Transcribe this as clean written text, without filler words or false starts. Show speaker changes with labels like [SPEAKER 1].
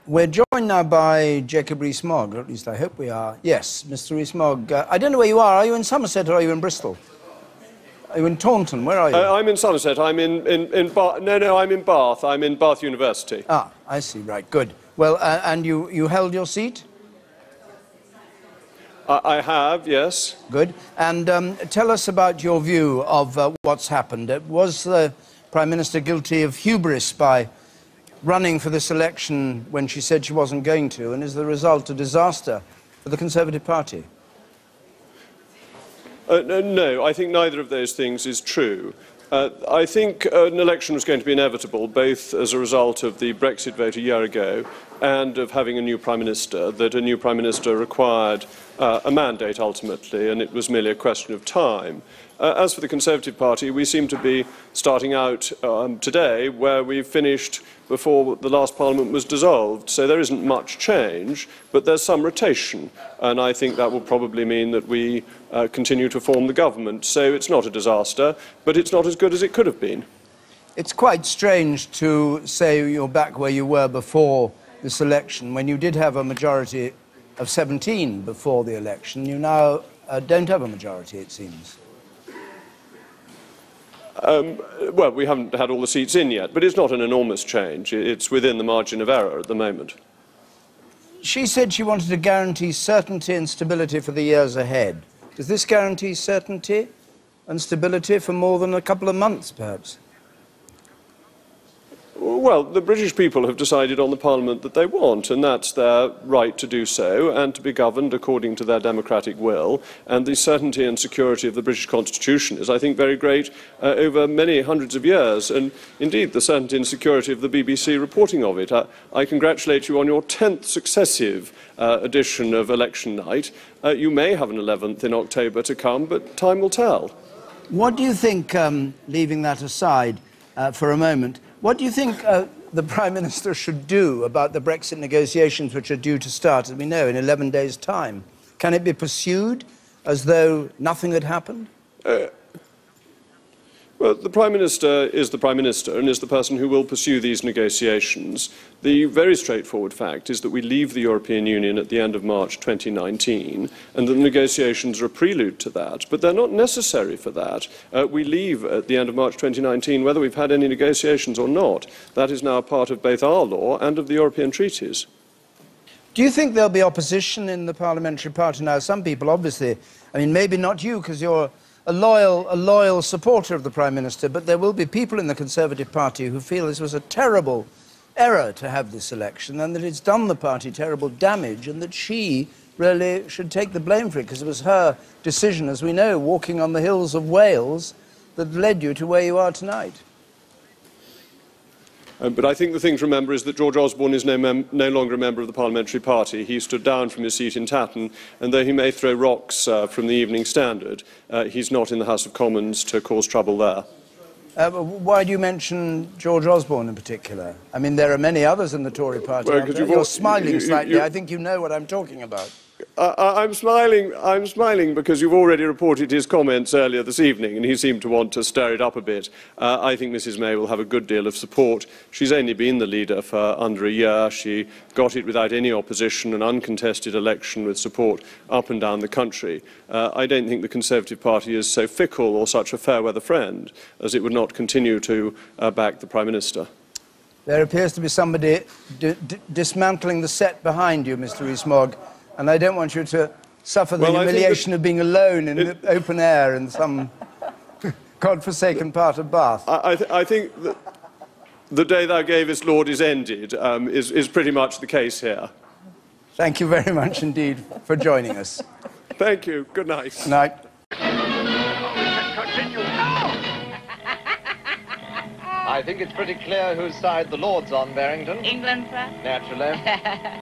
[SPEAKER 1] We're joined now by Jacob Rees Mogg, or at least I hope we are. Yes, Mr. Rees Mogg. I don't know where you are. Are you in Somerset or are you in Bristol? Are you in Taunton? Where are you?
[SPEAKER 2] I'm in Somerset. I'm in Bath. No, I'm in Bath. I'm in Bath University.
[SPEAKER 1] Ah, I see. Right, good. Well, and you held your seat?
[SPEAKER 2] I have, yes.
[SPEAKER 1] Good. And tell us about your view of what's happened. Was the Prime Minister guilty of hubris by running for this election when she said she wasn't going to, and is the result a disaster for the Conservative Party?
[SPEAKER 2] No, I think neither of those things is true. I think an election was going to be inevitable, both as a result of the Brexit vote a year ago and of having a new Prime Minister, that a new Prime Minister required a mandate ultimately, and it was merely a question of time. As for the Conservative Party, we seem to be starting out today where we finished before the last Parliament was dissolved. So there isn't much change, but there's some rotation, and I think that will probably mean that we continue to form the government. So it's not a disaster, but it's not as good as it could have been.
[SPEAKER 1] It's quite strange to say you're back where you were before this election, when you did have a majority of 17 before the election. You now don't have a majority, it seems.
[SPEAKER 2] Well, we haven't had all the seats in yet, but it's not an enormous change. It's within the margin of error at the moment.
[SPEAKER 1] She said she wanted to guarantee certainty and stability for the years ahead. Does this guarantee certainty and stability for more than a couple of months, perhaps?
[SPEAKER 2] Well, the British people have decided on the Parliament that they want, and that's their right to do so and to be governed according to their democratic will. And the certainty and security of the British Constitution is, I think, very great over many hundreds of years. And indeed, the certainty and security of the BBC reporting of it. I congratulate you on your 10th successive edition of Election Night. You may have an 11th in October to come, but time will tell. What
[SPEAKER 1] do you think, leaving that aside for a moment, what do you think the Prime Minister should do about the Brexit negotiations which are due to start, as we know, in 11 days' time? Can it be pursued as though nothing had happened?
[SPEAKER 2] Well, the Prime Minister is the Prime Minister and is the person who will pursue these negotiations. The very straightforward fact is that we leave the European Union at the end of March 2019, and the negotiations are a prelude to that, but they're not necessary for that. We leave at the end of March 2019 whether we've had any negotiations or not. That is now part of both our law and of the European treaties.
[SPEAKER 1] Do you think there'll be opposition in the parliamentary party now? Some people, obviously, I mean, maybe not you, because you're a loyal supporter of the Prime Minister, but there will be people in the Conservative Party who feel this was a terrible error to have this election and that it's done the party terrible damage and that she really should take the blame for it because it was her decision, as we know, walking on the hills of Wales that led you to where you are tonight.
[SPEAKER 2] But I think the thing to remember is that George Osborne is no longer a member of the Parliamentary Party. He stood down from his seat in Tatton, and though he may throw rocks from the Evening Standard, he's not in the House of Commons to cause trouble there.
[SPEAKER 1] Why do you mention George Osborne in particular? I mean, there are many others in the Tory party. Well, you're smiling slightly. I think you know what I'm talking about.
[SPEAKER 2] I'm smiling because you've already reported his comments earlier this evening, and he seemed to want to stir it up a bit. I think Mrs May will have a good deal of support. She's only been the leader for under a year. She got it without any opposition, an uncontested election with support up and down the country. I don't think the Conservative Party is so fickle or such a fair-weather friend as it would not continue to back the Prime Minister.
[SPEAKER 1] There appears to be somebody dismantling the set behind you, Mr Rees Mogg. And I don't want you to suffer the humiliation of being alone in the open air in some godforsaken part of Bath.
[SPEAKER 2] I think that the day thou gavest, Lord, is ended, is pretty much the case here.
[SPEAKER 1] Thank you very much indeed for joining us.
[SPEAKER 2] Thank you. Good night.
[SPEAKER 1] Good night.
[SPEAKER 3] I think it's pretty clear whose side the Lord's on, Barrington.
[SPEAKER 4] England, sir.
[SPEAKER 3] Naturally.